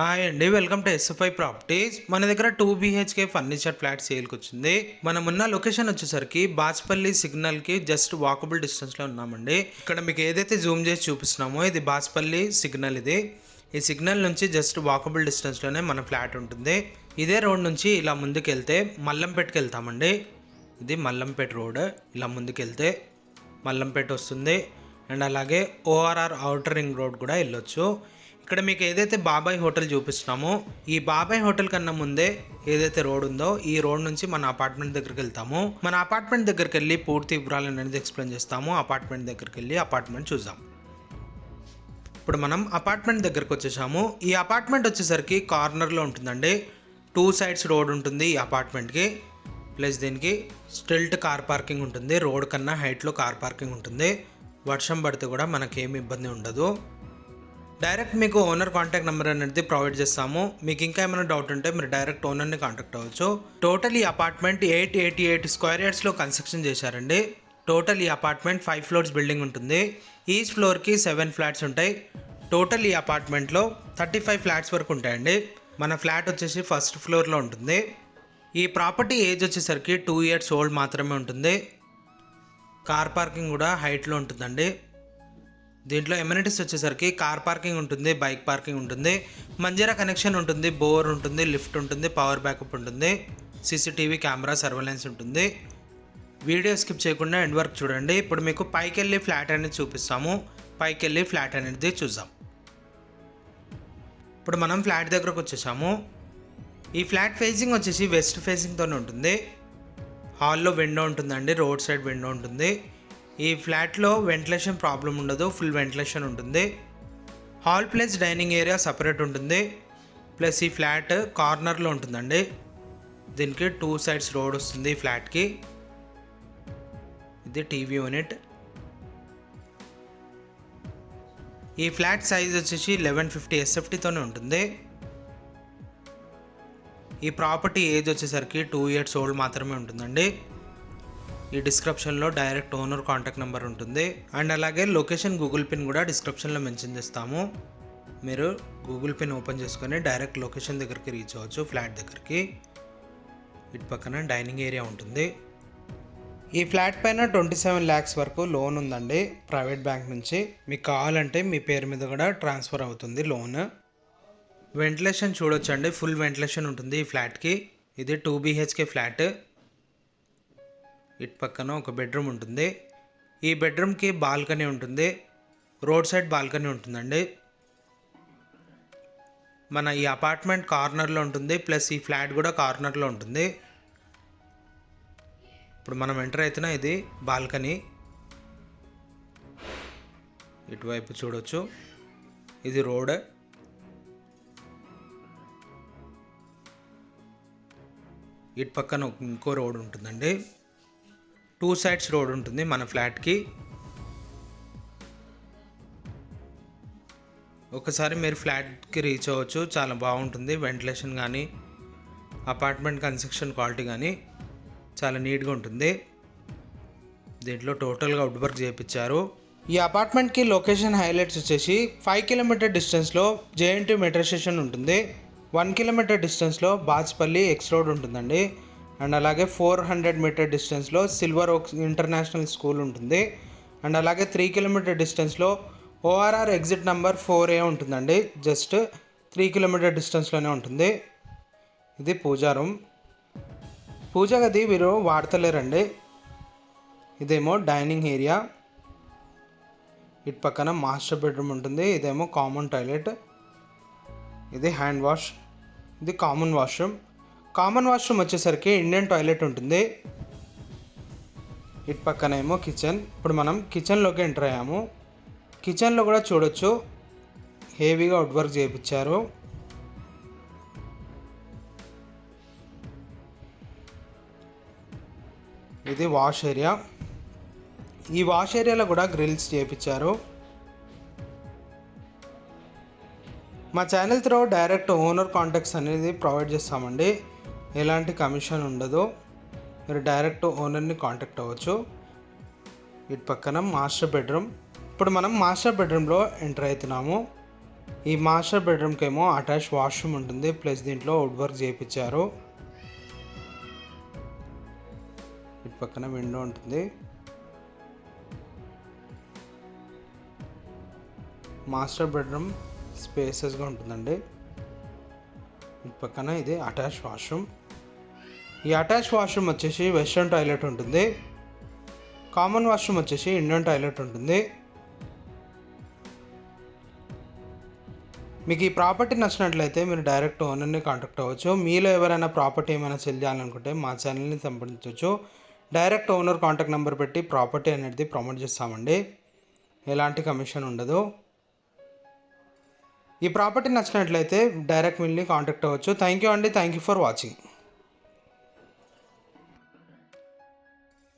Hi అండి, welcome to SFI properties. మన దగ్గర 2 BHK ఫర్నిచర్ ఫ్లాట్ సేల్కి వచ్చింది. మనం ఉన్న లొకేషన్ వచ్చేసరికి బాచ్పల్లి సిగ్నల్కి జస్ట్ వాకబుల్ డిస్టెన్స్లో ఉన్నామండి. ఇక్కడ మీకు ఏదైతే జూమ్ చేసి చూపిస్తున్నామో ఇది బాచ్పల్లి సిగ్నల్. ఈ సిగ్నల్ నుంచి జస్ట్ వాకబుల్ డిస్టెన్స్లోనే మన ఫ్లాట్ ఉంటుంది. ఇదే రోడ్ నుంచి ఇలా ముందుకు వెళ్తే మల్లంపేటకి వెళ్తామండి. ఇది మల్లంపేట రోడ్. ఇలా ముందుకు వెళ్తే మల్లంపేట వస్తుంది. అండ్ అలాగే ఓఆర్ఆర్ ఔటర్ రింగ్ రోడ్ కూడా వెళ్ళొచ్చు. ఇక్కడ మీకు ఏదైతే బాబాయ్ హోటల్ చూపిస్తున్నామో ఈ బాబాయ్ హోటల్ కన్నా ముందే ఏదైతే రోడ్ ఉందో ఈ రోడ్ నుంచి మన అపార్ట్మెంట్ దగ్గరికి వెళ్తాము. మన అపార్ట్మెంట్ దగ్గరికి వెళ్ళి పూర్తి వివరాలు అనేది ఎక్స్ప్లెయిన్ చేస్తాము. అపార్ట్మెంట్ దగ్గరికి వెళ్ళి అపార్ట్మెంట్ చూద్దాం. ఇప్పుడు మనం అపార్ట్మెంట్ దగ్గరకు వచ్చేసాము. ఈ అపార్ట్మెంట్ వచ్చేసరికి కార్నర్లో ఉంటుందండి. 2 సైడ్స్ రోడ్ ఉంటుంది ఈ అపార్ట్మెంట్కి. ప్లస్ దీనికి స్టిల్ట్ కార్ పార్కింగ్ ఉంటుంది. రోడ్ కన్నా హైట్లో కార్ పార్కింగ్ ఉంటుంది. వర్షం పడితే కూడా మనకేమి ఇబ్బంది ఉండదు. డైరెక్ట్ మీకు ఓనర్ కాంటాక్ట్ నెంబర్ అనేది ప్రొవైడ్ చేస్తాము. మీకు ఇంకా ఏమైనా డౌట్ ఉంటే మీరు డైరెక్ట్ ఓనర్ని కాంటాక్ట్ అవ్వచ్చు. టోటల్ ఈ అపార్ట్మెంట్ 888 స్క్వేర్ యార్డ్స్లో కన్స్ట్రక్షన్ చేశారండి. టోటల్ ఈ అపార్ట్మెంట్ 5 ఫ్లోర్స్ బిల్డింగ్ ఉంటుంది. ఈచ్ ఫ్లోర్కి 7 ఫ్లాట్స్ ఉంటాయి. టోటల్ ఈ అపార్ట్మెంట్లో 35 ఫ్లాట్స్ వరకు ఉంటాయండి. మన ఫ్లాట్ వచ్చేసి ఫస్ట్ ఫ్లోర్లో ఉంటుంది. ఈ ప్రాపర్టీ ఏజ్ వచ్చేసరికి 2 years ఓల్డ్ మాత్రమే ఉంటుంది. కార్ పార్కింగ్ కూడా హైట్లో ఉంటుందండి. దీంట్లో ఎమ్యూనిటీస్ వచ్చేసరికి కార్ పార్కింగ్ ఉంటుంది, బైక్ పార్కింగ్ ఉంటుంది, మంజీరా కనెక్షన్ ఉంటుంది, బోర్ ఉంటుంది, లిఫ్ట్ ఉంటుంది, పవర్ బ్యాకప్ ఉంటుంది, సీసీటీవీ కెమెరా సర్వేలెన్స్ ఉంటుంది. వీడియో స్కిప్ చేయకుండా ఎండ్ వరకు చూడండి. ఇప్పుడు మీకు పైకి వెళ్ళి ఫ్లాట్ అనేది చూపిస్తాము. పైకి వెళ్ళి ఫ్లాట్ అనేది చూద్దాం. ఇప్పుడు మనం ఫ్లాట్ దగ్గరకు వచ్చేసాము. ఈ ఫ్లాట్ ఫేసింగ్ వచ్చేసి వెస్ట్ ఫేసింగ్తోనే ఉంటుంది. హాల్లో విండో ఉంటుందండి, రోడ్ సైడ్ విండో ఉంటుంది. ఈ ఫ్లాట్లో వెంటిలేషన్ ప్రాబ్లం ఉండదు, ఫుల్ వెంటిలేషన్ ఉంటుంది. Hall plus dining area separate ఉంటుంది. ప్లస్ ఈ ఫ్లాట్ కార్నర్లో ఉంటుందండి. దీనికి 2 సైడ్స్ రోడ్ వస్తుంది ఈ ఫ్లాట్కి. ఇది టీవీ యూనిట్. ఈ ఫ్లాట్ సైజ్ వచ్చేసి 1150 SFTతోనే ఉంటుంది. ఈ ప్రాపర్టీ ఏజ్ వచ్చేసరికి 2 years ఓల్డ్ మాత్రమే ఉంటుందండి. ఈ డిస్క్రిప్షన్లో డైరెక్ట్ ఓనర్ కాంటాక్ట్ నెంబర్ ఉంటుంది. అండ్ అలాగే లొకేషన్ గూగుల్ పిన్ కూడా డిస్క్రిప్షన్లో మెన్షన్ చేస్తాము. మీరు గూగుల్ పిన్ ఓపెన్ చేసుకొని డైరెక్ట్ లొకేషన్ దగ్గరికి రీచ్ అవ్వచ్చు. ఫ్లాట్ దగ్గరికి ఇటు పక్కన డైనింగ్ ఏరియా ఉంటుంది. ఈ ఫ్లాట్ పైన 27 lakhs వరకు లోన్ ఉందండి ప్రైవేట్ బ్యాంక్ నుంచి. మీకు కావాలంటే మీ పేరు మీద కూడా ట్రాన్స్ఫర్ అవుతుంది లోన్. వెంటిలేషన్ చూడొచ్చండి, ఫుల్ వెంటిలేషన్ ఉంటుంది ఈ ఫ్లాట్కి. ఇది 2 BHK ఫ్లాట్. ఇటు పక్కన ఒక బెడ్రూమ్ ఉంటుంది. ఈ బెడ్రూమ్కి బాల్కనీ ఉంటుంది, రోడ్ సైడ్ బాల్కనీ ఉంటుందండి. మన ఈ అపార్ట్మెంట్ కార్నర్లో ఉంటుంది, ప్లస్ ఈ ఫ్లాట్ కూడా కార్నర్లో ఉంటుంది. ఇప్పుడు మనం ఎంటర్ అవుతున్నా ఇది బాల్కనీ. ఇటువైపు చూడొచ్చు, ఇది రోడ్. ఇటు పక్కన ఇంకో రోడ్ ఉంటుందండి. 2 సైడ్స్ రోడ్ ఉంటుంది మన ఫ్లాట్కి. ఒకసారి మీరు ఫ్లాట్కి రీచ్ అవ్వచ్చు. చాలా బాగుంటుంది. వెంటిలేషన్ కానీ అపార్ట్మెంట్ కన్స్ట్రక్షన్ క్వాలిటీ కానీ చాలా నీట్గా ఉంటుంది. దీంట్లో టోటల్గా వుడ్ వర్క్ చేయించారు. ఈ అపార్ట్మెంట్కి లొకేషన్ హైలైట్స్ వచ్చేసి 5 kilometer డిస్టెన్స్లో JNT మెట్రో స్టేషన్ ఉంటుంది. 1 kilometer డిస్టెన్స్లో బాచ్పల్లి ఎక్స్ రోడ్ ఉంటుందండి. అండ్ అలాగే 400 meter డిస్టెన్స్లో సిల్వర్ ఓక్స్ ఇంటర్నేషనల్ స్కూల్ ఉంటుంది. అండ్ అలాగే 3 kilometer డిస్టెన్స్లో ORR ఎగ్జిట్ నెంబర్ 4A ఉంటుందండి. జస్ట్ 3 kilometer డిస్టెన్స్లోనే ఉంటుంది. ఇది పూజా రూమ్. పూజా గది వీరు వాడతలేరండి. ఇదేమో డైనింగ్ ఏరియా. ఇటు పక్కన మాస్టర్ బెడ్రూమ్ ఉంటుంది. ఇదేమో కామన్ టాయిలెట్. ఇది హ్యాండ్ వాష్. ఇది కామన్ వాష్రూమ్. కామన్ వాష్రూమ్ వచ్చేసరికి ఇండియన్ టాయిలెట్ ఉంటుంది. ఇటు పక్కన ఏమో కిచెన్. ఇప్పుడు మనం కిచెన్లోకి ఎంటర్ అయ్యాము. కిచెన్లో కూడా చూడొచ్చు, హెవీగా వుడ్ వర్క్ చేయించారు. ఇది వాష్ ఏరియా. ఈ వాష్ ఏరియాలో కూడా గ్రిల్స్ చేయించారు. మా channel through direct owner contacts అనేది ప్రొవైడ్ చేస్తామండి. ఎలాంటి కమిషన్ ఉండదు. మీరు డైరెక్ట్ ఓనర్ని కాంటాక్ట్ అవ్వచ్చు. ఇటు పక్కన మాస్టర్ బెడ్రూమ్. ఇప్పుడు మనం మాస్టర్ బెడ్రూమ్లో ఎంటర్ అవుతున్నాము. ఈ మాస్టర్ బెడ్రూమ్కి ఏమో అటాచ్ వాష్రూమ్ ఉంటుంది, ప్లస్ దీంట్లో వుడ్ వర్క్ చేయించారు. ఇటు పక్కన విండో ఉంటుంది. మాస్టర్ బెడ్రూమ్ స్పేసెస్గా ఉంటుందండి. ఇటు పక్కన ఇది అటాచ్ వాష్రూమ్. ఈ అటాచ్ వాష్రూమ్ వచ్చేసి వెస్ట్రన్ టాయిలెట్ ఉంటుంది. కామన్ వాష్రూమ్ వచ్చేసి ఇండియన్ టాయిలెట్ ఉంటుంది. మీకు ఈ ప్రాపర్టీ నచ్చినట్లయితే మీరు డైరెక్ట్ ఓనర్ని కాంటాక్ట్ అవ్వచ్చు. మీలో ఎవరైనా ప్రాపర్టీ ఏమైనా సెల్ చేయాలనుకుంటే మా ఛానల్ని సంప్రదించవచ్చు. డైరెక్ట్ ఓనర్ కాంటాక్ట్ నెంబర్ పెట్టి ప్రాపర్టీ అనేది ప్రమోట్ చేస్తామండి. ఎలాంటి కమిషన్ ఉండదు. ఈ ప్రాపర్టీ నచ్చినట్లయితే డైరెక్ట్ మిల్ని కాంటాక్ట్ అవ్వచ్చు. థ్యాంక్ యూ అండి. Thank you for watching.